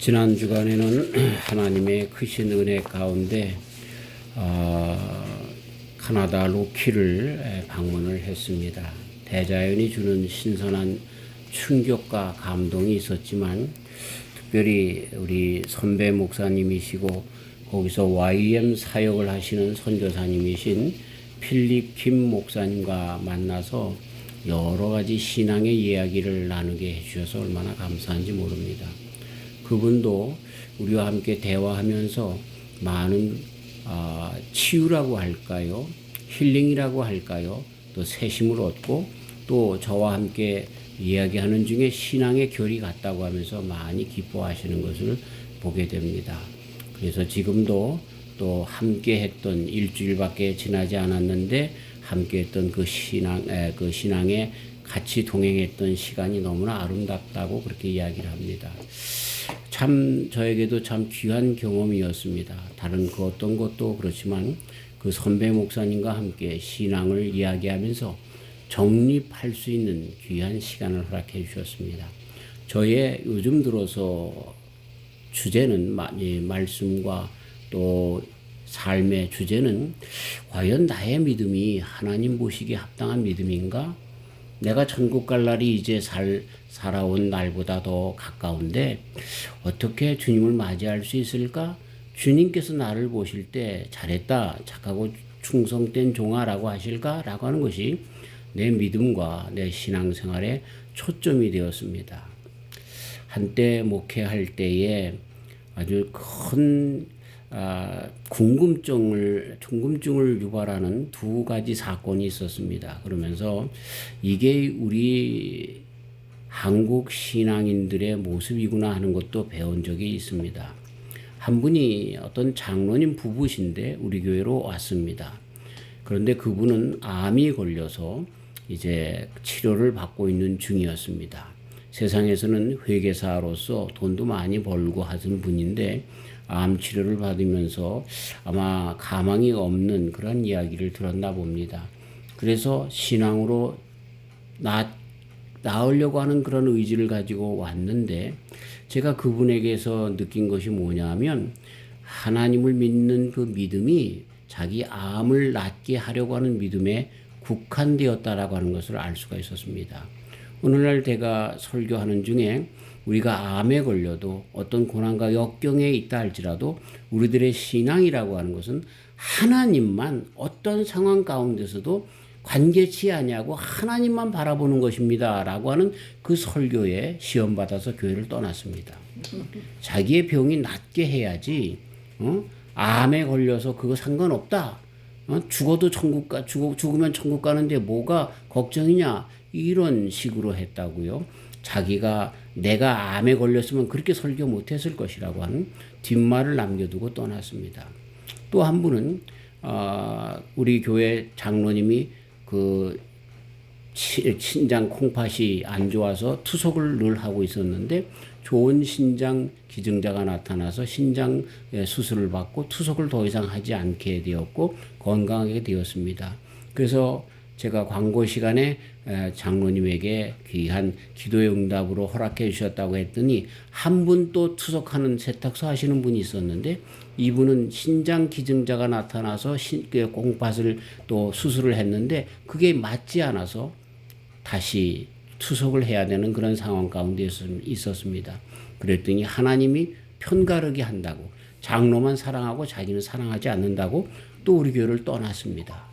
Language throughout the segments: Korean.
지난 주간에는 하나님의 크신 은혜 가운데 카나다 로키를 방문을 했습니다. 대자연이 주는 신선한 충격과 감동이 있었지만 특별히 우리 선배 목사님이시고 거기서 YM 사역을 하시는 선교사님이신 필립 김 목사님과 만나서 여러 가지 신앙의 이야기를 나누게 해주셔서 얼마나 감사한지 모릅니다. 그분도 우리와 함께 대화하면서 많은 치유라고 할까요? 힐링이라고 할까요? 또 새심을 얻고 또 저와 함께 이야기하는 중에 신앙의 결이 같다고 하면서 많이 기뻐하시는 것을 보게 됩니다. 그래서 지금도 또 함께 했던 일주일밖에 지나지 않았는데 함께 했던 그 신앙에 같이 동행했던 시간이 너무나 아름답다고 그렇게 이야기를 합니다. 참 저에게도 참 귀한 경험이었습니다. 다른 그 어떤 것도 그렇지만 그 선배 목사님과 함께 신앙을 이야기하면서 정립할 수 있는 귀한 시간을 허락해 주셨습니다. 저의 요즘 들어서 주제는 말씀과 또 삶의 주제는 과연 나의 믿음이 하나님 보시기에 합당한 믿음인가? 내가 천국 갈 날이 이제 살아온 날보다 더 가까운데 어떻게 주님을 맞이할 수 있을까? 주님께서 나를 보실 때 잘했다, 착하고 충성된 종아라고 하실까? 라고 하는 것이 내 믿음과 내 신앙생활에 초점이 되었습니다. 한때 목회할 때에 아주 큰 궁금증을 유발하는 두 가지 사건이 있었습니다. 그러면서 이게 우리 한국 신앙인들의 모습이구나 하는 것도 배운 적이 있습니다. 한 분이 어떤 장로님 부부신데 우리 교회로 왔습니다. 그런데 그분은 암이 걸려서 이제 치료를 받고 있는 중이었습니다. 세상에서는 회계사로서 돈도 많이 벌고 하는 분인데 암 치료를 받으면서 아마 가망이 없는 그런 이야기를 들었나 봅니다. 그래서 신앙으로 나으려고 하는 그런 의지를 가지고 왔는데 제가 그분에게서 느낀 것이 뭐냐면 하나님을 믿는 그 믿음이 자기 암을 낫게 하려고 하는 믿음에 국한되었다라고 하는 것을 알 수가 있었습니다. 오늘날 제가 설교하는 중에 우리가 암에 걸려도 어떤 고난과 역경에 있다 할지라도 우리들의 신앙이라고 하는 것은 하나님만 어떤 상황 가운데서도 관계치 아니하고 하나님만 바라보는 것입니다 라고 하는 그 설교에 시험받아서 교회를 떠났습니다. 자기의 병이 낫게 해야지 암에 걸려서 그거 상관없다. 죽어도 죽으면 천국 가는데 뭐가 걱정이냐 이런 식으로 했다고요. 자기가 내가 암에 걸렸으면 그렇게 설교 못했을 것이라고 하는 뒷말을 남겨두고 떠났습니다. 또 한 분은 우리 교회 장로님이 그 신장 콩팥이 안 좋아서 투석을 늘 하고 있었는데 좋은 신장 기증자가 나타나서 신장 수술을 받고 투석을 더 이상 하지 않게 되었고 건강하게 되었습니다. 그래서 제가 광고 시간에 장로님에게 귀한 기도의 응답으로 허락해 주셨다고 했더니 한 분 또 투석하는 세탁소 하시는 분이 있었는데 이분은 신장 기증자가 나타나서 콩팥을 또 수술을 했는데 그게 맞지 않아서 다시 투석을 해야 되는 그런 상황 가운데 있었습니다. 그랬더니 하나님이 편가르기 한다고 장로만 사랑하고 자기는 사랑하지 않는다고 또 우리 교회를 떠났습니다.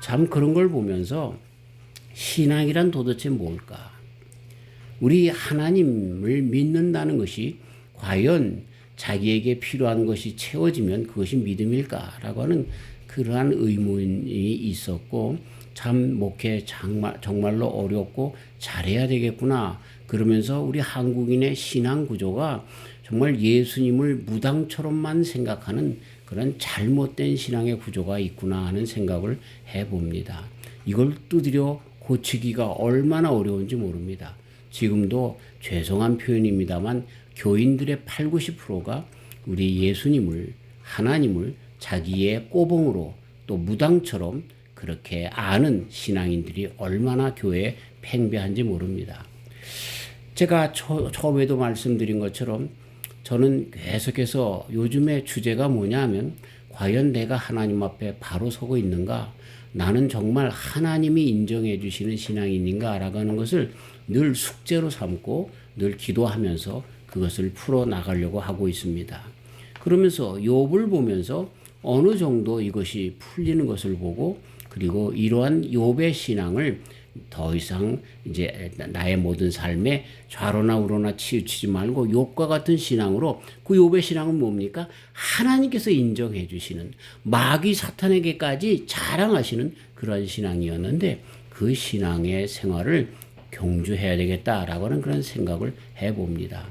참 그런 걸 보면서 신앙이란 도대체 뭘까? 우리 하나님을 믿는다는 것이 과연 자기에게 필요한 것이 채워지면 그것이 믿음일까라고 하는 그러한 의문이 있었고 참 목회 정말로 어렵고 잘해야 되겠구나. 그러면서 우리 한국인의 신앙 구조가 정말 예수님을 무당처럼만 생각하는 그런 잘못된 신앙의 구조가 있구나 하는 생각을 해봅니다. 이걸 두드려 고치기가 얼마나 어려운지 모릅니다. 지금도 죄송한 표현입니다만 교인들의 80, 90%가 우리 예수님을 하나님을 자기의 꼬봉으로 또 무당처럼 그렇게 아는 신앙인들이 얼마나 교회에 팽배한지 모릅니다. 제가 처음에도 말씀드린 것처럼 저는 계속해서 요즘에 주제가 뭐냐면 과연 내가 하나님 앞에 바로 서고 있는가? 나는 정말 하나님이 인정해 주시는 신앙인인가? 라고 하는 것을 늘 숙제로 삼고 늘 기도하면서 그것을 풀어나가려고 하고 있습니다. 그러면서 욥을 보면서 어느 정도 이것이 풀리는 것을 보고 그리고 이러한 욥의 신앙을 더 이상 이제 나의 모든 삶에 좌로나 우로나 치우치지 말고 욥과 같은 신앙으로 그 욥의 신앙은 뭡니까? 하나님께서 인정해 주시는 마귀 사탄에게까지 자랑하시는 그런 신앙이었는데 그 신앙의 생활을 경주해야 되겠다라고 하는 그런 생각을 해봅니다.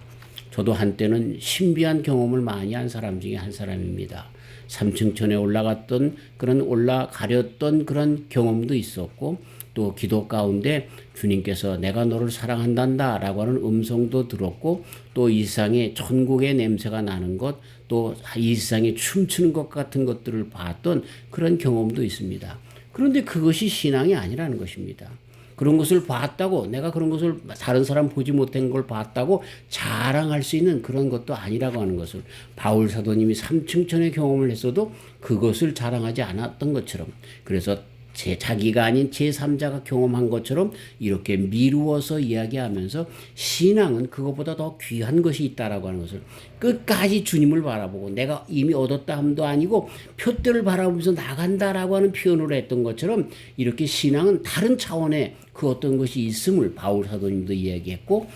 저도 한때는 신비한 경험을 많이 한 사람 중에 한 사람입니다. 3층천에 올라갔던 올라가렸던 그런 경험도 있었고 또 기도 가운데 주님께서 내가 너를 사랑한단다 라고 하는 음성도 들었고 또 이 세상에 천국의 냄새가 나는 것 또 이 세상에 춤추는 것 같은 것들을 봤던 그런 경험도 있습니다. 그런데 그것이 신앙이 아니라는 것입니다. 그런 것을 봤다고 내가 그런 것을 다른 사람 보지 못한 걸 봤다고 자랑할 수 있는 그런 것도 아니라고 하는 것을 바울 사도님이 3층천의 경험을 했어도 그것을 자랑하지 않았던 것처럼 그래서 자기가 아닌 제3자가 경험한 것처럼 이렇게 미루어서 이야기하면서 신앙은 그것보다 더 귀한 것이 있다라고 하는 것을 끝까지 주님을 바라보고 내가 이미 얻었다 함도 아니고 표대를 바라보면서 나간다라고 하는 표현으로 했던 것처럼 이렇게 신앙은 다른 차원의 그 어떤 것이 있음을 바울 사도님도 이야기했고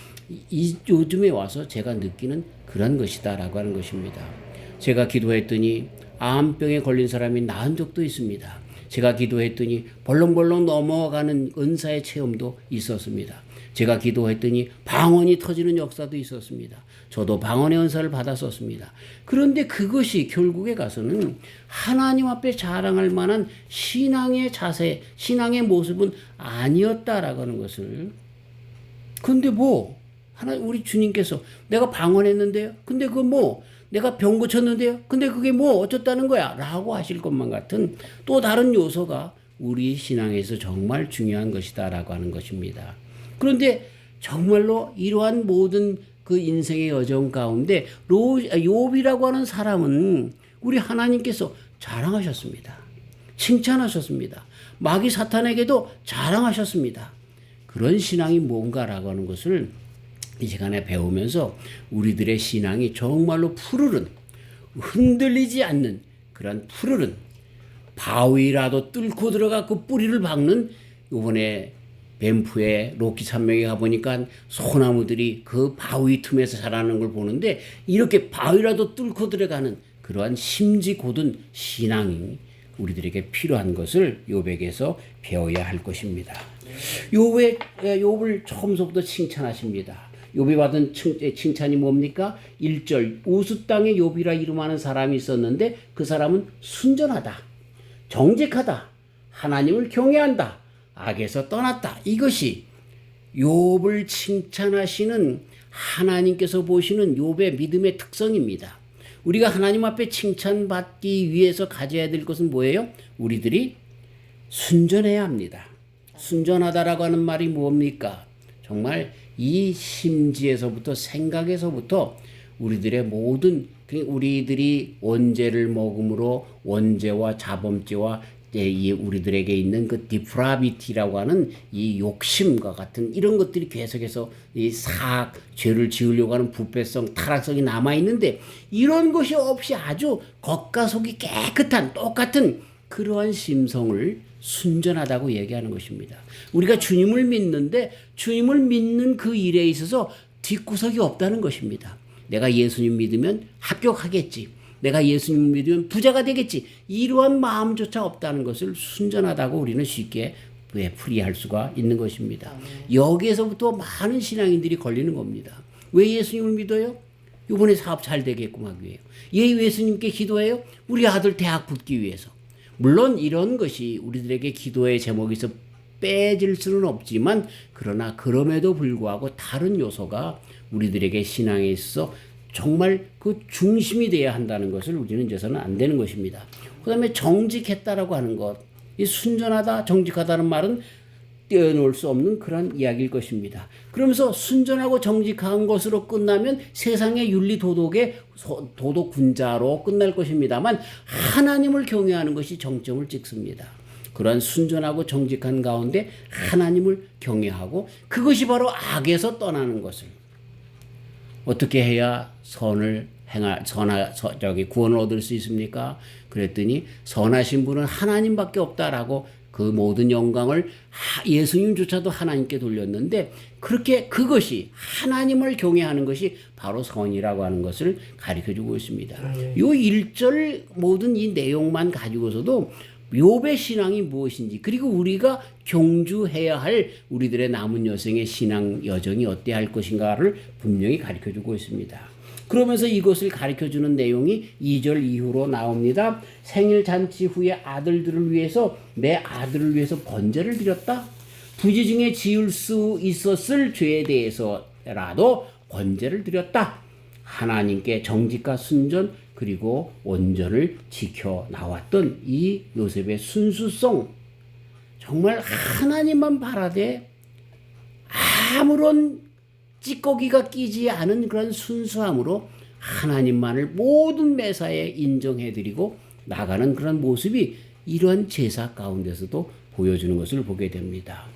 요즘에 와서 제가 느끼는 그런 것이다라고 하는 것입니다. 제가 기도했더니 암병에 걸린 사람이 나은 적도 있습니다. 제가 기도했더니 벌렁벌렁 넘어가는 은사의 체험도 있었습니다. 제가 기도했더니 방언이 터지는 역사도 있었습니다. 저도 방언의 은사를 받았었습니다. 그런데 그것이 결국에 가서는 하나님 앞에 자랑할 만한 신앙의 자세, 신앙의 모습은 아니었다라고 하는 것을. 근데 우리 주님께서 내가 방언했는데요. 근데 내가 병 고쳤는데요. 근데 그게 어쩌다는 거야? 라고 하실 것만 같은 또 다른 요소가 우리 신앙에서 정말 중요한 것이다 라고 하는 것입니다. 그런데 정말로 이러한 모든 그 인생의 여정 가운데 욥이라고 하는 사람은 우리 하나님께서 자랑하셨습니다. 칭찬하셨습니다. 마귀 사탄에게도 자랑하셨습니다. 그런 신앙이 뭔가라고 하는 것을 이 시간에 배우면서 우리들의 신앙이 정말로 푸르른 흔들리지 않는 그런 푸르른 바위라도 뚫고 들어가고 뿌리를 박는 이번에 밴프의 로키 산맥에 가보니까 소나무들이 그 바위 틈에서 자라는 걸 보는데 이렇게 바위라도 뚫고 들어가는 그러한 심지 곧은 신앙이 우리들에게 필요한 것을 욥에게서 배워야 할 것입니다. 욥을 처음부터 칭찬하십니다. 욥이 받은 칭찬이 뭡니까? 1절 우스 땅에 욥이라 이름하는 사람이 있었는데 그 사람은 순전하다, 정직하다, 하나님을 경외한다, 악에서 떠났다. 이것이 욥을 칭찬하시는 하나님께서 보시는 욥의 믿음의 특성입니다. 우리가 하나님 앞에 칭찬받기 위해서 가져야 될 것은 뭐예요? 우리들이 순전해야 합니다. 순전하다라고 하는 말이 뭡니까? 정말 이 심지에서부터 생각에서부터 우리들의 모든 우리들이 원죄를 먹음으로 원죄와 자범죄와 우리들에게 있는 그 디프라비티라고 하는 이 욕심과 같은 이런 것들이 계속해서 이 죄를 지으려고 하는 부패성, 타락성이 남아있는데 이런 것이 없이 아주 겉과 속이 깨끗한 똑같은 그러한 심성을 순전하다고 얘기하는 것입니다. 우리가 주님을 믿는데 주님을 믿는 그 일에 있어서 뒷구석이 없다는 것입니다. 내가 예수님 믿으면 합격하겠지. 내가 예수님 믿으면 부자가 되겠지. 이러한 마음조차 없다는 것을 순전하다고 우리는 쉽게 풀이할 수가 있는 것입니다. 여기에서부터 많은 신앙인들이 걸리는 겁니다. 왜 예수님을 믿어요? 이번에 사업 잘 되겠고 막 위해요. 왜 예수님께 기도해요? 우리 아들 대학 붙기 위해서. 물론 이런 것이 우리들에게 기도의 제목에서 빼질 수는 없지만 그러나 그럼에도 불구하고 다른 요소가 우리들에게 신앙에 있어서 정말 그 중심이 되어야 한다는 것을 우리는 잊어서는 안 되는 것입니다. 그 다음에 정직했다라고 하는 것. 이 순전하다, 정직하다는 말은 떼어놓을 수 없는 그런 이야기일 것입니다. 그러면서 순전하고 정직한 것으로 끝나면 세상의 윤리 도덕의 도덕 군자로 끝날 것입니다만 하나님을 경외하는 것이 정점을 찍습니다. 그러한 순전하고 정직한 가운데 하나님을 경외하고 그것이 바로 악에서 떠나는 것을 어떻게 해야 구원을 얻을 수 있습니까? 그랬더니 선하신 분은 하나님밖에 없다라고 그 모든 영광을 예수님조차도 하나님께 돌렸는데 그렇게 그것이 하나님을 경외하는 것이 바로 선이라고 하는 것을 가르쳐주고 있습니다. 이 1절 모든 이 내용만 가지고서도 욥의 신앙이 무엇인지 그리고 우리가 경주해야 할 우리들의 남은 여생의 신앙 여정이 어때야 할 것인가를 분명히 가르쳐주고 있습니다. 그러면서 이것을 가르쳐주는 내용이 2절 이후로 나옵니다. 생일 잔치 후에 아들들을 위해서 내 아들을 위해서 번제를 드렸다. 부지 중에 지을 수 있었을 죄에 대해서라도 번제를 드렸다. 하나님께 정직과 순전 그리고 온전을 지켜 나왔던 이 요셉의 순수성 정말 하나님만 바라되 아무런 찌꺼기가 끼지 않은 그런 순수함으로 하나님만을 모든 매사에 인정해드리고 나가는 그런 모습이 이러한 제사 가운데서도 보여주는 것을 보게 됩니다.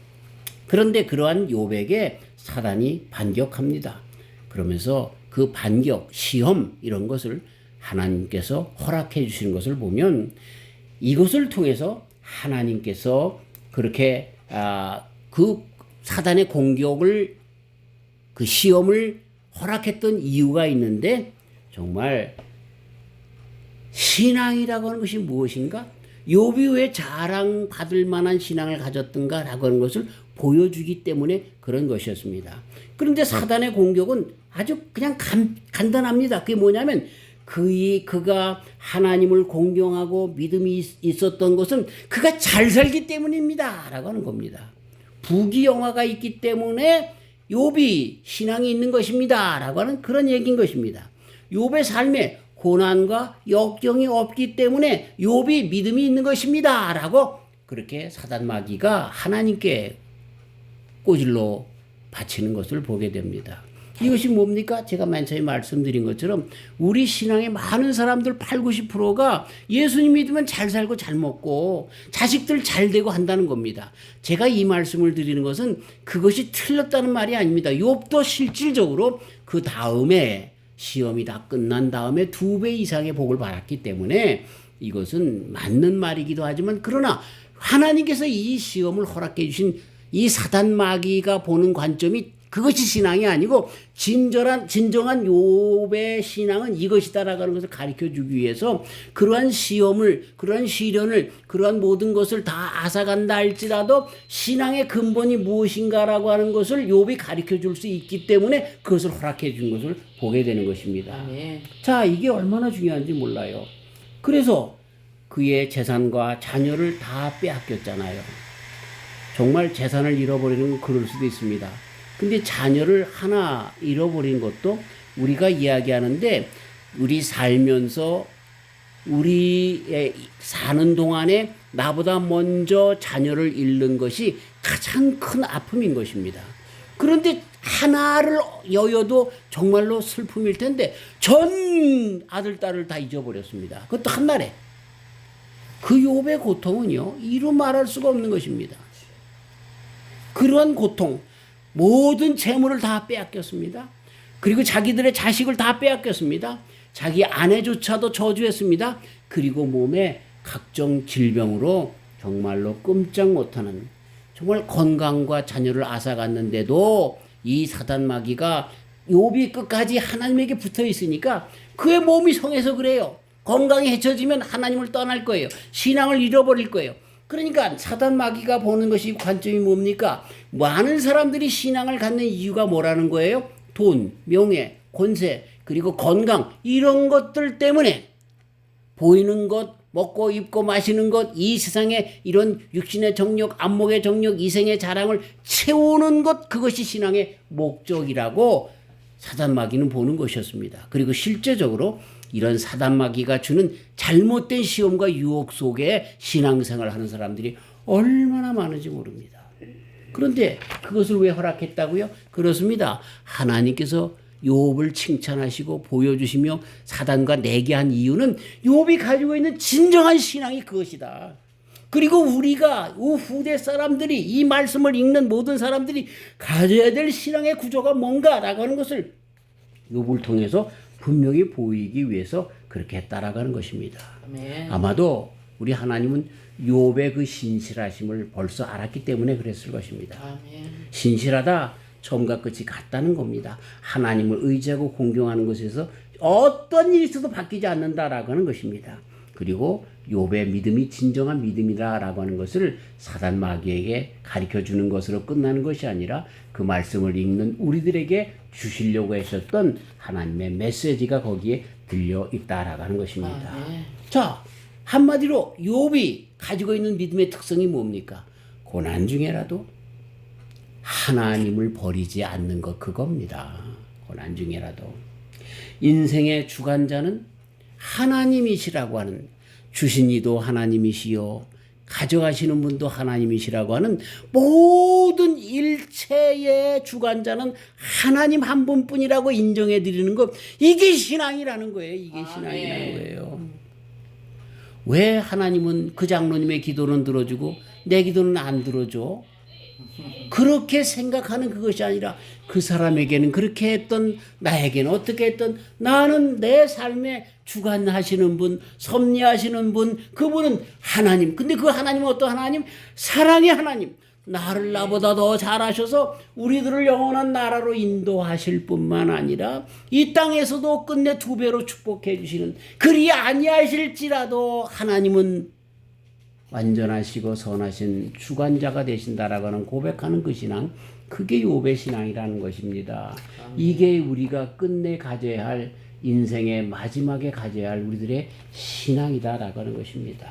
그런데 그러한 욥에게 사단이 반격합니다. 그러면서 그 반격, 시험 이런 것을 하나님께서 허락해 주시는 것을 보면 이것을 통해서 하나님께서 그렇게 그 사단의 공격을 그 시험을 허락했던 이유가 있는데 정말 신앙이라고 하는 것이 무엇인가? 욥이 왜 자랑받을 만한 신앙을 가졌던가라고 하는 것을 보여주기 때문에 그런 것이었습니다. 그런데 사단의 공격은 아주 그냥 간단합니다. 그게 뭐냐면 그가 하나님을 공경하고 믿음이 있었던 것은 그가 잘 살기 때문입니다. 라고 하는 겁니다. 부귀영화가 있기 때문에 욥이 신앙이 있는 것입니다. 라고 하는 그런 얘기인 것입니다. 욥의 삶에 고난과 역경이 없기 때문에 욥이 믿음이 있는 것입니다. 라고 그렇게 사단마귀가 하나님께 꼬질러 바치는 것을 보게 됩니다. 이것이 뭡니까? 제가 맨 처음에 말씀드린 것처럼 우리 신앙의 많은 사람들 80~90%가 예수님 믿으면 잘 살고 잘 먹고 자식들 잘 되고 한다는 겁니다. 제가 이 말씀을 드리는 것은 그것이 틀렸다는 말이 아닙니다. 욥도 실질적으로 그 다음에 시험이 다 끝난 다음에 2배 이상의 복을 받았기 때문에 이것은 맞는 말이기도 하지만 그러나 하나님께서 이 시험을 허락해 주신 이 사단 마귀가 보는 관점이 그것이 신앙이 아니고 진정한 욥의 신앙은 이것이다라고 하는 것을 가르쳐주기 위해서 그러한 시험을 그러한 시련을 그러한 모든 것을 다 앗아간다 할지라도 신앙의 근본이 무엇인가라고 하는 것을 욥이 가르쳐줄 수 있기 때문에 그것을 허락해 준 것을 보게 되는 것입니다. 네. 자, 이게 얼마나 중요한지 몰라요. 그래서 그의 재산과 자녀를 다 빼앗겼잖아요. 정말 재산을 잃어버리는 건 그럴 수도 있습니다. 근데 자녀를 하나 잃어버린 것도 우리가 이야기하는데 우리 살면서 우리 사는 동안에 나보다 먼저 자녀를 잃는 것이 가장 큰 아픔인 것입니다. 그런데 하나를 여여도 정말로 슬픔일 텐데 전 아들, 딸을 다 잊어버렸습니다. 그것도 한날에. 그 욥의 고통은요, 이루 말할 수가 없는 것입니다. 그러한 고통, 모든 재물을 다 빼앗겼습니다. 그리고 자기들의 자식을 다 빼앗겼습니다. 자기 아내조차도 저주했습니다. 그리고 몸에 각종 질병으로 정말로 꼼짝 못하는 정말 건강과 자녀를 앗아갔는데도 이 사단 마귀가 욥이 끝까지 하나님에게 붙어 있으니까 그의 몸이 성해서 그래요. 건강이 해쳐지면 하나님을 떠날 거예요. 신앙을 잃어버릴 거예요. 그러니까 사단 마귀가 보는 것이 관점이 뭡니까? 많은 사람들이 신앙을 갖는 이유가 뭐라는 거예요? 돈, 명예, 권세, 그리고 건강 이런 것들 때문에 보이는 것, 먹고 입고 마시는 것, 이 세상에 이런 육신의 정욕, 안목의 정욕, 이생의 자랑을 채우는 것 그것이 신앙의 목적이라고 사단 마귀는 보는 것이었습니다. 그리고 실제적으로 이런 사단 마귀가 주는 잘못된 시험과 유혹 속에 신앙생활을 하는 사람들이 얼마나 많은지 모릅니다. 그런데 그것을 왜 허락했다고요? 그렇습니다. 하나님께서 욥을 칭찬하시고 보여주시며 사단과 내게한 이유는 욥이 가지고 있는 진정한 신앙이 그것이다. 그리고 우리가 후대 사람들이 이 말씀을 읽는 모든 사람들이 가져야 될 신앙의 구조가 뭔가라고 하는 것을 욥을 통해서 분명히 보이기 위해서 그렇게 했다라고 하는 것입니다. 아마도 우리 하나님은 욥의 그 신실하심을 벌써 알았기 때문에 그랬을 것입니다. 신실하다, 처음과 끝이 같다는 겁니다. 하나님을 의지하고 공경하는 것에서 어떤 일이 있어도 바뀌지 않는다라고 하는 것입니다. 그리고 욥의 믿음이 진정한 믿음이다라고 하는 것을 사단 마귀에게 가르쳐주는 것으로 끝나는 것이 아니라 그 말씀을 읽는 우리들에게 주시려고 하셨던 하나님의 메시지가 거기에 들려 있다라고 하는 것입니다. 자, 한마디로 욥이 가지고 있는 믿음의 특성이 뭡니까? 고난 중에라도 하나님을 버리지 않는 것, 그겁니다. 고난 중에라도. 인생의 주관자는 하나님이시라고 하는, 주신 이도 하나님이시요 가져가시는 분도 하나님이시라고 하는 모든 일체의 주관자는 하나님 한 분뿐이라고 인정해 드리는 것, 이게 신앙이라는 거예요. 이게 신앙이라는 거예요. 왜 하나님은 그 장로님의 기도는 들어주고 내 기도는 안 들어줘? 그렇게 생각하는 그것이 아니라 그 사람에게는 그렇게 했던, 나에게는 어떻게 했던, 나는 내 삶에 주관하시는 분, 섭리하시는 분, 그분은 하나님. 근데 그 하나님은 어떤 하나님? 사랑의 하나님. 나를 나보다 더 잘하셔서 우리들을 영원한 나라로 인도하실 뿐만 아니라 이 땅에서도 끝내 2배로 축복해 주시는, 그리 아니하실지라도 하나님은 완전하시고 선하신 주관자가 되신다라고 하는 고백하는 그 신앙, 그게 욥의 신앙이라는 것입니다. 이게 우리가 끝내 가져야 할, 인생의 마지막에 가져야 할 우리들의 신앙이다라고 하는 것입니다.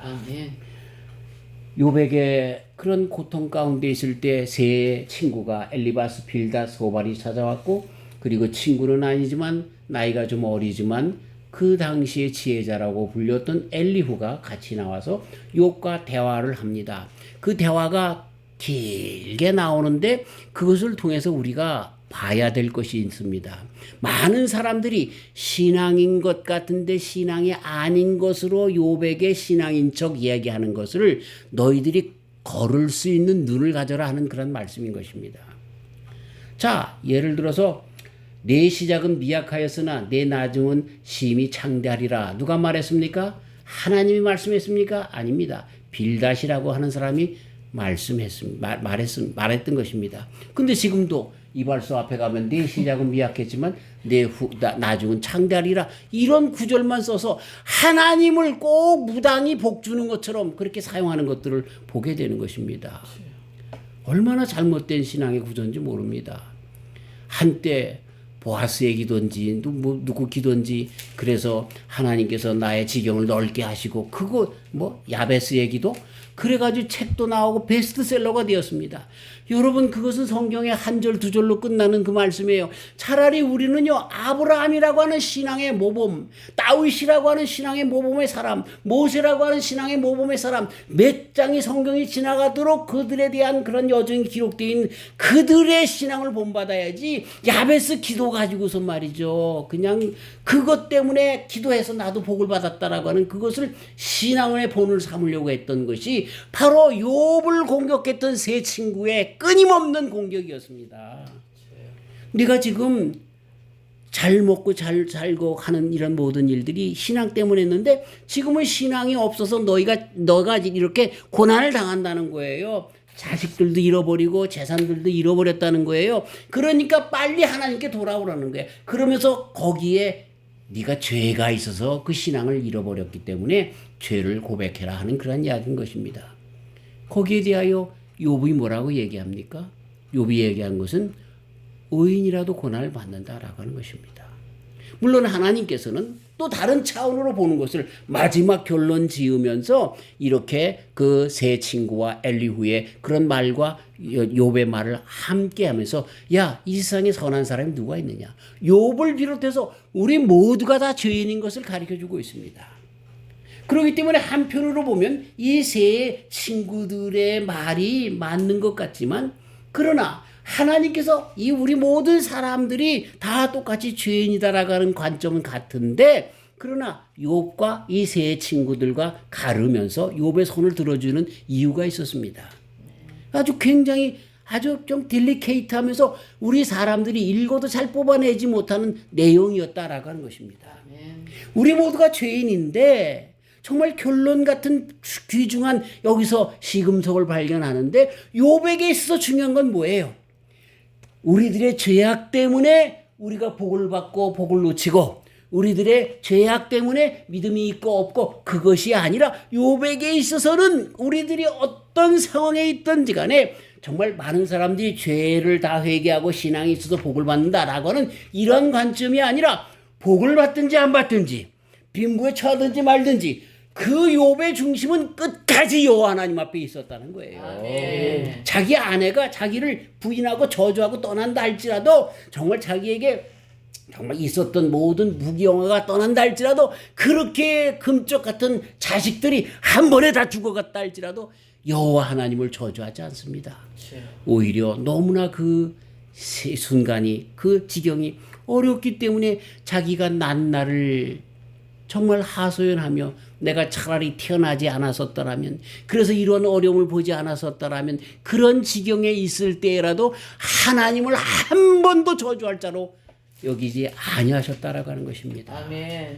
욥에게 그런 고통 가운데 있을 때 세 친구가 엘리바스, 빌닷, 소발이 찾아왔고, 그리고 친구는 아니지만 나이가 좀 어리지만 그 당시의 지혜자라고 불렸던 엘리후가 같이 나와서 욥과 대화를 합니다. 그 대화가 길게 나오는데 그것을 통해서 우리가 봐야 될 것이 있습니다. 많은 사람들이 신앙인 것 같은데 신앙이 아닌 것으로 욥에게 신앙인 척 이야기하는 것을 너희들이 걸을 수 있는 눈을 가져라 하는 그런 말씀인 것입니다. 자, 예를 들어서 내 시작은 미약하였으나 내 나중은 심히 창대하리라. 누가 말했습니까? 하나님이 말씀했습니까? 아닙니다. 빌닷이라고 하는 사람이 말했던 것입니다. 근데 지금도 이발소 앞에 가면 내 시작은 미약했지만 내 나중은 창대하리라, 이런 구절만 써서 하나님을 꼭 무당히 복주는 것처럼 그렇게 사용하는 것들을 보게 되는 것입니다. 얼마나 잘못된 신앙의 구조인지 모릅니다. 한때 보아스의 기도인지 누구 기도인지, 그래서 하나님께서 나의 지경을 넓게 하시고, 그거 야베스의 기도, 그래가지고 책도 나오고 베스트셀러가 되었습니다. 여러분, 그것은 성경의 한 절 두 절로 끝나는 그 말씀이에요. 차라리 우리는요, 아브라함이라고 하는 신앙의 모범, 다윗이라고 하는 신앙의 모범의 사람, 모세라고 하는 신앙의 모범의 사람, 몇 장의 성경이 지나가도록 그들에 대한 그런 여정이 기록되어 있는 그들의 신앙을 본받아야지, 야베스 기도 가지고서 말이죠, 그냥 그것 때문에 기도해서 나도 복을 받았다라고 하는 그것을 신앙의 본을 삼으려고 했던 것이 바로 욥을 공격했던 세 친구의 끊임없는 공격이었습니다. 네가 지금 잘 먹고 잘 살고 하는 이런 모든 일들이 신앙 때문에 했는데, 지금은 신앙이 없어서 너가 이렇게 고난을 당한다는 거예요. 자식들도 잃어버리고 재산들도 잃어버렸다는 거예요. 그러니까 빨리 하나님께 돌아오라는 거예요. 그러면서 거기에 네가 죄가 있어서 그 신앙을 잃어버렸기 때문에 죄를 고백해라 하는 그런 이야기인 것입니다. 거기에 대하여 욥이 뭐라고 얘기합니까? 욥이 얘기한 것은 의인이라도 고난을 받는다라고 하는 것입니다. 물론 하나님께서는 또 다른 차원으로 보는 것을 마지막 결론 지으면서 이렇게 그 세 친구와 엘리후의 그런 말과 욥의 말을 함께 하면서, 야, 이 세상에 선한 사람이 누가 있느냐? 욥을 비롯해서 우리 모두가 다 죄인인 것을 가르쳐주고 있습니다. 그렇기 때문에 한편으로 보면 이 세 친구들의 말이 맞는 것 같지만, 그러나 하나님께서 이 우리 모든 사람들이 다 똑같이 죄인이다라고 하는 관점은 같은데, 그러나 욥과 이 세 친구들과 가르면서 욥의 손을 들어주는 이유가 있었습니다. 아주 굉장히 아주 좀 딜리케이트하면서 우리 사람들이 읽어도 잘 뽑아내지 못하는 내용이었다라고 하는 것입니다. 우리 모두가 죄인인데 정말 결론 같은 귀중한 여기서 시금석을 발견하는데, 욥에게 있어서 중요한 건 뭐예요? 우리들의 죄악 때문에 우리가 복을 받고 복을 놓치고, 우리들의 죄악 때문에 믿음이 있고 없고, 그것이 아니라 욥에게 있어서는 우리들이 어떤 상황에 있든지 간에 정말 많은 사람들이 죄를 다 회개하고 신앙이 있어서 복을 받는다라고 하는 이런 관점이 아니라, 복을 받든지 안 받든지 빈부에 처하든지 말든지 그 욥의 중심은 끝까지 여호와 하나님 앞에 있었다는 거예요. 아멘. 자기 아내가 자기를 부인하고 저주하고 떠난다 할지라도, 정말 자기에게 정말 있었던 모든 무기영화가 떠난다 할지라도, 그렇게 금쪽 같은 자식들이 한 번에 다 죽어갔다 할지라도 여호와 하나님을 저주하지 않습니다. 오히려 너무나 그 순간이, 그 지경이 어렵기 때문에 자기가 난 날을 정말 하소연하며, 내가 차라리 태어나지 않았었더라면, 그래서 이런 어려움을 보지 않았었더라면, 그런 지경에 있을 때라도 하나님을 한 번도 저주할 자로 여기지 아니하셨다라고 하는 것입니다. 아멘.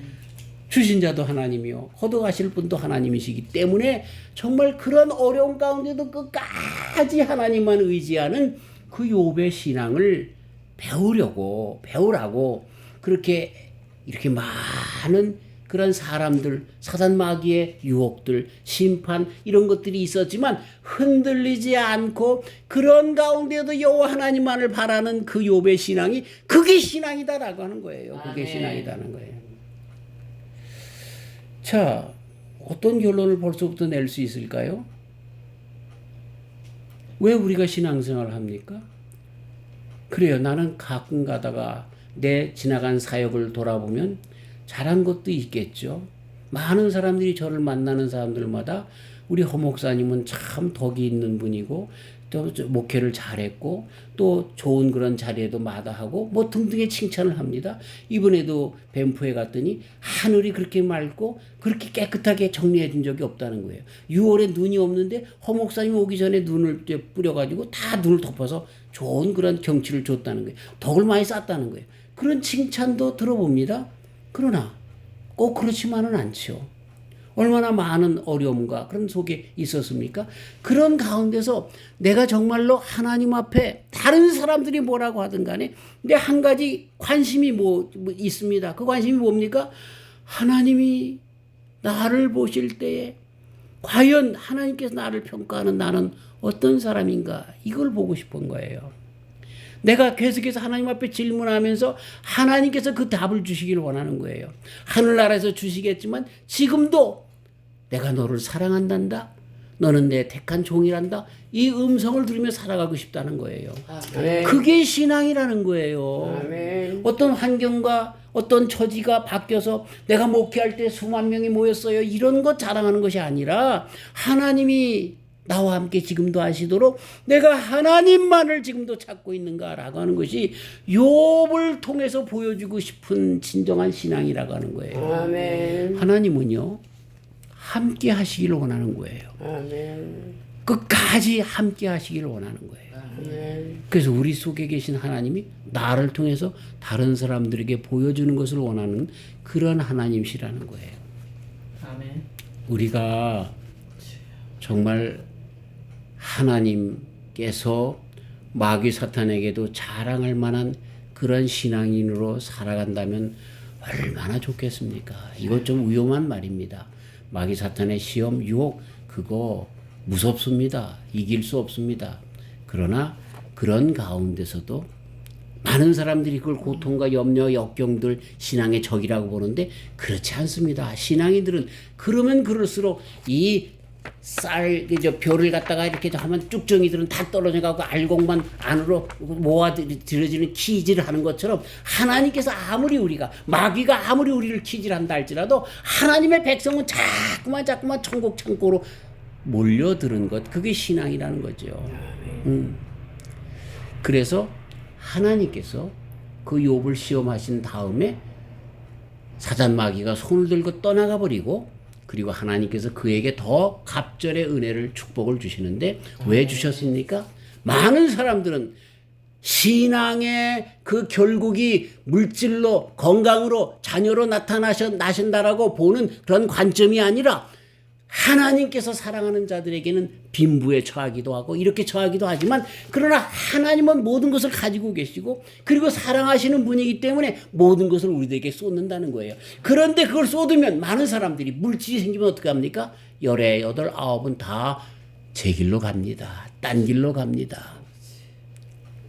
주신 자도 하나님이요 허덕하실 분도 하나님이시기 때문에 정말 그런 어려운 가운데도 끝까지 하나님만 의지하는 그 욥의 신앙을 배우라고 그렇게 이렇게 많은 그런 사람들, 사단 마귀의 유혹들, 심판 이런 것들이 있었지만 흔들리지 않고 그런 가운데도 여호와 하나님만을 바라는 그 욥의 신앙이, 그게 신앙이다라고 하는 거예요. 그게 신앙이다는 거예요. 자, 어떤 결론을 벌써부터 낼 수 있을까요? 왜 우리가 신앙생활을 합니까? 그래요. 나는 가끔 가다가 내 지나간 사역을 돌아보면 잘한 것도 있겠죠. 많은 사람들이 저를 만나는 사람들마다 우리 허 목사님은 참 덕이 있는 분이고, 또 목회를 잘했고, 또 좋은 그런 자리에도 마다하고 뭐 등등의 칭찬을 합니다. 이번에도 밴프에 갔더니 하늘이 그렇게 맑고 그렇게 깨끗하게 정리해 준 적이 없다는 거예요. 6월에 눈이 없는데 허 목사님 오기 전에 눈을 뿌려가지고 다 눈을 덮어서 좋은 그런 경치를 줬다는 거예요. 덕을 많이 쌓았다는 거예요. 그런 칭찬도 들어봅니다. 그러나 꼭 그렇지만은 않죠. 얼마나 많은 어려움과 그런 속에 있었습니까? 그런 가운데서 내가 정말로 하나님 앞에 다른 사람들이 뭐라고 하든 간에 내 한 가지 관심이 뭐 있습니다. 그 관심이 뭡니까? 하나님이 나를 보실 때에 과연 하나님께서 나를 평가하는 나는 어떤 사람인가, 이걸 보고 싶은 거예요. 내가 계속해서 하나님 앞에 질문하면서 하나님께서 그 답을 주시기를 원하는 거예요. 하늘나라에서 주시겠지만 지금도 내가 너를 사랑한단다, 너는 내 택한 종이란다, 이 음성을 들으며 살아가고 싶다는 거예요. 아멘. 그게 신앙이라는 거예요. 아멘. 어떤 환경과 어떤 처지가 바뀌어서 내가 목회할 때 수만 명이 모였어요, 이런 것 자랑하는 것이 아니라, 하나님이 나와 함께 지금도 하시도록 내가 하나님만을 지금도 찾고 있는가라고 하는 것이 욥을 통해서 보여주고 싶은 진정한 신앙이라고 하는 거예요. 아멘. 하나님은요 함께 하시기를 원하는 거예요. 아멘. 끝까지 함께 하시기를 원하는 거예요. 아멘. 그래서 우리 속에 계신 하나님이 나를 통해서 다른 사람들에게 보여주는 것을 원하는 그런 하나님이시라는 거예요. 아멘. 우리가 정말 하나님께서 마귀 사탄에게도 자랑할 만한 그런 신앙인으로 살아간다면 얼마나 좋겠습니까? 이거 좀 위험한 말입니다. 마귀 사탄의 시험, 유혹, 그거 무섭습니다. 이길 수 없습니다. 그러나 그런 가운데서도 많은 사람들이 그걸 고통과 염려, 역경들 신앙의 적이라고 보는데 그렇지 않습니다. 신앙인들은 그러면 그럴수록 이 별을 갖다가 이렇게 하면 쭉정이들은 다 떨어져가고 알곡만 안으로 모아들여지는 키질을 하는 것처럼, 하나님께서 아무리 마귀가 아무리 우리를 키질한다 할지라도 하나님의 백성은 자꾸만 천국 창고로 몰려드는 것, 그게 신앙이라는 거죠. 그래서 하나님께서 그 욥을 시험하신 다음에 사단 마귀가 손을 들고 떠나가 버리고, 그리고 하나님께서 그에게 더 갑절의 은혜를 축복을 주시는데 왜 주셨습니까? 많은 사람들은 신앙의 그 결국이 물질로, 건강으로, 자녀로 나신다라고 보는 그런 관점이 아니라 하나님께서 사랑하는 자들에게는 빈부에 처하기도 하고 이렇게 처하기도 하지만, 그러나 하나님은 모든 것을 가지고 계시고 그리고 사랑하시는 분이기 때문에 모든 것을 우리들에게 쏟는다는 거예요. 그런데 그걸 쏟으면 많은 사람들이 물질이 생기면 어떻게 합니까? 열에 여덟 아홉은 다 제 길로 갑니다. 딴 길로 갑니다.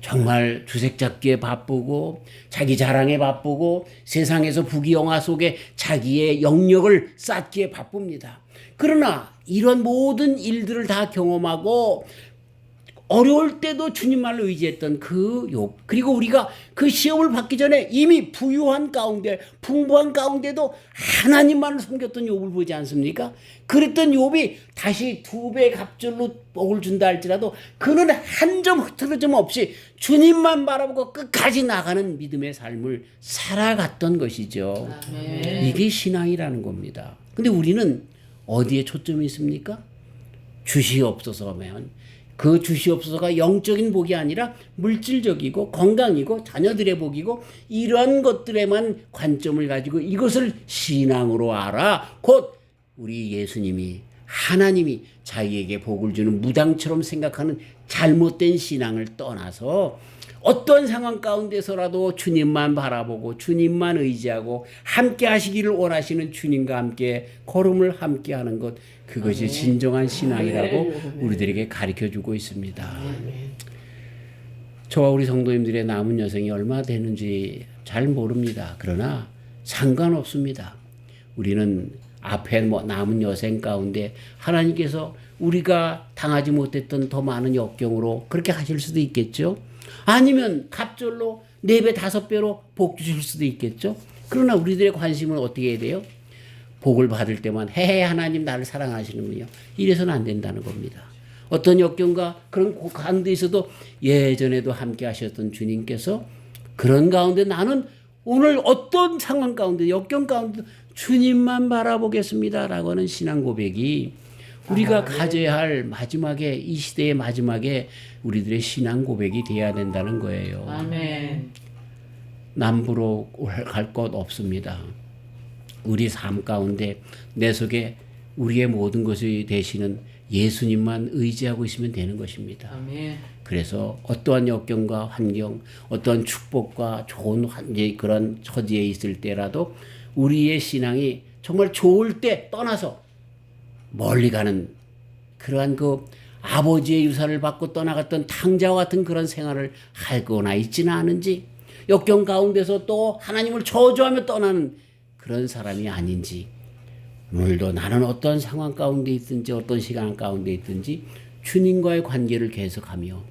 정말 주색 잡기에 바쁘고 자기 자랑에 바쁘고 세상에서 부귀영화 속에 자기의 영역을 쌓기에 바쁩니다. 그러나 이런 모든 일들을 다 경험하고 어려울 때도 주님만을 의지했던 그 욥, 그리고 우리가 그 시험을 받기 전에 이미 부유한 가운데, 풍부한 가운데도 하나님만을 섬겼던 욥을 보지 않습니까? 그랬던 욥이 다시 2배 갑절로 복을 준다 할지라도 그는 한 점 흐트러짐 없이 주님만 바라보고 끝까지 나가는 믿음의 삶을 살아갔던 것이죠. 아멘. 이게 신앙이라는 겁니다. 근데 우리는 어디에 초점이 있습니까? 주시옵소서 하면 그 주시옵소서가 영적인 복이 아니라 물질적이고 건강이고 자녀들의 복이고 이러한 것들에만 관점을 가지고 이것을 신앙으로 알아. 곧 우리 예수님이, 하나님이 자기에게 복을 주는 무당처럼 생각하는 잘못된 신앙을 떠나서 어떤 상황 가운데서라도 주님만 바라보고 주님만 의지하고 함께 하시기를 원하시는 주님과 함께 걸음을 함께 하는 것, 그것이 진정한 신앙이라고 우리들에게 가르쳐주고 있습니다. 저와 우리 성도님들의 남은 여생이 얼마 되는지 잘 모릅니다. 그러나 상관없습니다. 우리는 앞에 남은 여생 가운데 하나님께서 우리가 당하지 못했던 더 많은 역경으로 그렇게 하실 수도 있겠죠. 아니면 갑절로 4배, 5배로 복 주실 수도 있겠죠. 그러나 우리들의 관심은 어떻게 해야 돼요? 복을 받을 때만 헤헤 하나님 나를 사랑하시는군요. 이래서는 안 된다는 겁니다. 어떤 역경과 그런 가운데 있어도 예전에도 함께 하셨던 주님께서 그런 가운데 나는 오늘 어떤 상황 가운데 역경 가운데 주님만 바라보겠습니다라고 하는 신앙 고백이 우리가 가져야 할 마지막에, 이 시대의 마지막에 우리들의 신앙 고백이 돼야 된다는 거예요. 아멘. 남부로 갈 것 없습니다. 우리 삶 가운데 내 속에 우리의 모든 것이 되시는 예수님만 의지하고 있으면 되는 것입니다. 아멘. 그래서 어떠한 역경과 환경, 어떠한 축복과 좋은 그런 처지에 있을 때라도 우리의 신앙이 정말 좋을 때 떠나서 멀리 가는 그러한 그 아버지의 유산을 받고 떠나갔던 탕자와 같은 그런 생활을 하거나 있지는 않은지, 역경 가운데서 또 하나님을 저주하며 떠나는 그런 사람이 아닌지, 오늘도 나는 어떤 상황 가운데 있든지 어떤 시간 가운데 있든지 주님과의 관계를 계속하며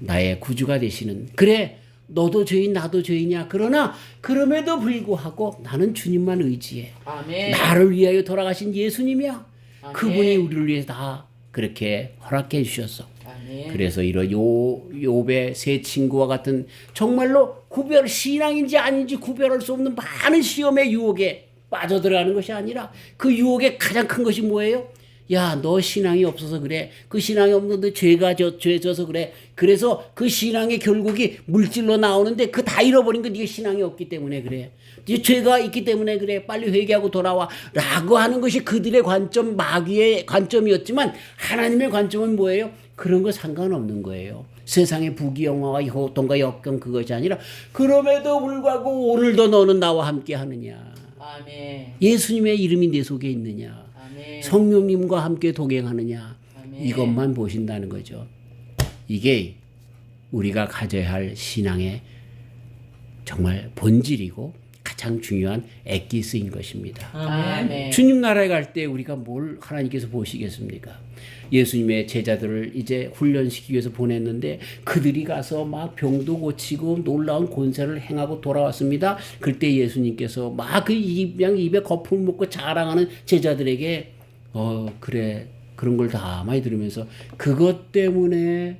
나의 구주가 되시는, 그래 너도 죄인 나도 죄인이야, 그러나 그럼에도 불구하고 나는 주님만 의지해. 아멘. 나를 위하여 돌아가신 예수님이야. 아멘. 그분이 우리를 위해서 다 그렇게 허락해 주셨어. 아멘. 그래서 이런 욥의 세 친구와 같은 정말로 신앙인지 아닌지 구별할 수 없는 많은 시험의 유혹에 빠져들어가는 것이 아니라 그 유혹의 가장 큰 것이 뭐예요? 야, 너 신앙이 없어서 그래. 그 신앙이 없는데 죄 져서 그래. 그래서 그 신앙의 결국이 물질로 나오는데 그 다 잃어버린 건 네가 신앙이 없기 때문에 그래. 네 죄가 있기 때문에 그래. 빨리 회개하고 돌아와. 라고 하는 것이 그들의 관점, 마귀의 관점이었지만 하나님의 관점은 뭐예요? 그런 거 상관없는 거예요. 세상의 부귀영화와 고통과 역경 그것이 아니라 그럼에도 불구하고 오늘도 너는 나와 함께 하느냐. 아멘. 예수님의 이름이 내 속에 있느냐. 아멘. 성령님과 함께 동행하느냐. 아멘. 이것만 보신다는 거죠. 이게 우리가 가져야 할 신앙의 정말 본질이고 가장 중요한 엑기스인 것입니다. 아멘. 주님 나라에 갈 때 우리가 뭘 하나님께서 보시겠습니까? 예수님의 제자들을 이제 훈련시키기 위해서 보냈는데 그들이 가서 막 병도 고치고 놀라운 권세를 행하고 돌아왔습니다. 그때 예수님께서 막 그 입에 거품을 먹고 자랑하는 제자들에게 그래 그런 걸 다 많이 들으면서 그것 때문에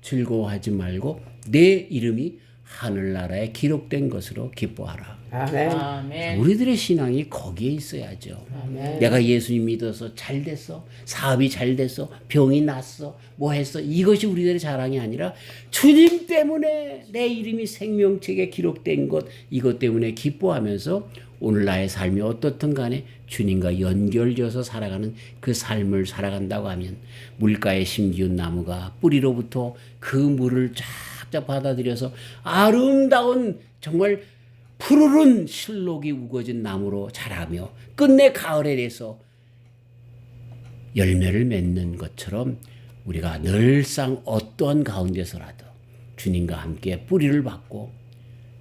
즐거워하지 말고 내 이름이 하늘나라에 기록된 것으로 기뻐하라. 아멘. 아멘. 우리들의 신앙이 거기에 있어야죠. 아멘. 내가 예수님 믿어서 잘 됐어, 사업이 잘 됐어, 병이 났어, 뭐 했어, 이것이 우리들의 자랑이 아니라 주님 때문에 내 이름이 생명책에 기록된 것, 이것 때문에 기뻐하면서 오늘 나의 삶이 어떻든 간에 주님과 연결되어서 살아가는 그 삶을 살아간다고 하면, 물가에 심기운 나무가 뿌리로부터 그 물을 쫙쫙 받아들여서 아름다운 정말 푸르른 실록이 우거진 나무로 자라며 끝내 가을에 돼서 열매를 맺는 것처럼, 우리가 늘상 어떠한 가운데서라도 주님과 함께 뿌리를 받고,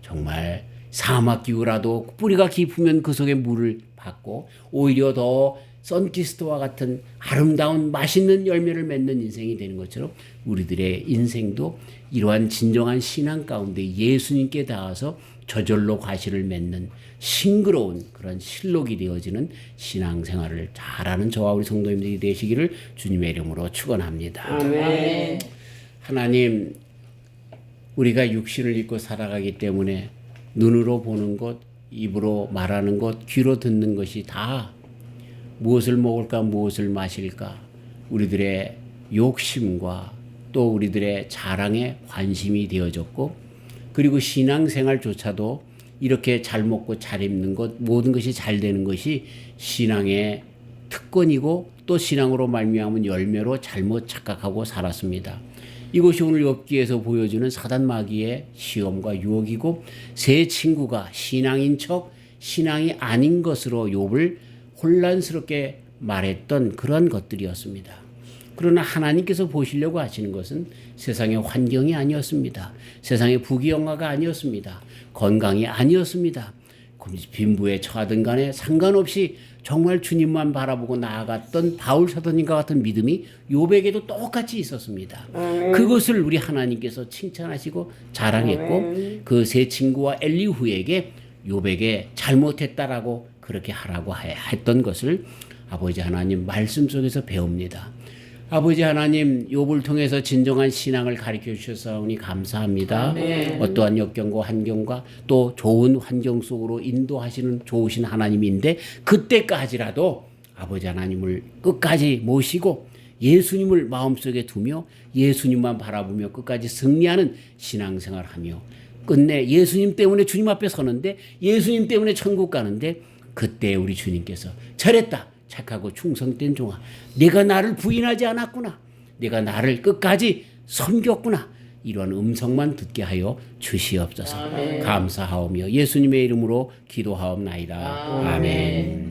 정말 사막기후라도 뿌리가 깊으면 그 속에 물을 받고, 오히려 더 선키스트와 같은 아름다운 맛있는 열매를 맺는 인생이 되는 것처럼, 우리들의 인생도 이러한 진정한 신앙 가운데 예수님께 닿아서 저절로 과실을 맺는 싱그러운 그런 실록이 되어지는 신앙생활을 잘하는 저와 우리 성도님들이 되시기를 주님의 이름으로 축원합니다. 아멘. 하나님, 우리가 육신을 입고 살아가기 때문에 눈으로 보는 것, 입으로 말하는 것, 귀로 듣는 것이 다 무엇을 먹을까, 무엇을 마실까, 우리들의 욕심과 또 우리들의 자랑에 관심이 되어졌고, 그리고 신앙생활조차도 이렇게 잘 먹고 잘 입는 것, 모든 것이 잘 되는 것이 신앙의 특권이고, 또 신앙으로 말미암은 열매로 잘못 착각하고 살았습니다. 이것이 오늘 욥기에서 보여주는 사단 마귀의 시험과 유혹이고, 세 친구가 신앙인 척 신앙이 아닌 것으로 욥을 혼란스럽게 말했던 그런 것들이었습니다. 그러나 하나님께서 보시려고 하시는 것은 세상의 환경이 아니었습니다. 세상의 부귀영화가 아니었습니다. 건강이 아니었습니다. 빈부에 처하든 간에 상관없이 정말 주님만 바라보고 나아갔던 바울 사도님과 같은 믿음이 욥에게도 똑같이 있었습니다. 그것을 우리 하나님께서 칭찬하시고 자랑했고, 그 세 친구와 엘리후에게 욥에게 잘못했다라고 그렇게 하라고 했던 것을 아버지 하나님 말씀 속에서 배웁니다. 아버지 하나님, 욥을 통해서 진정한 신앙을 가르쳐 주셔서니 감사합니다. 아멘. 어떠한 역경과 환경과 또 좋은 환경 속으로 인도하시는 좋으신 하나님인데, 그때까지라도 아버지 하나님을 끝까지 모시고 예수님을 마음속에 두며 예수님만 바라보며 끝까지 승리하는 신앙생활하며, 끝내 예수님 때문에 주님 앞에 서는데, 예수님 때문에 천국 가는데, 그때 우리 주님께서 잘했다, 착하고 충성된 종아, 네가 나를 부인하지 않았구나, 네가 나를 끝까지 섬겼구나, 이런 음성만 듣게 하여 주시옵소서. 감사하오며 예수님의 이름으로 기도하옵나이다. 아멘.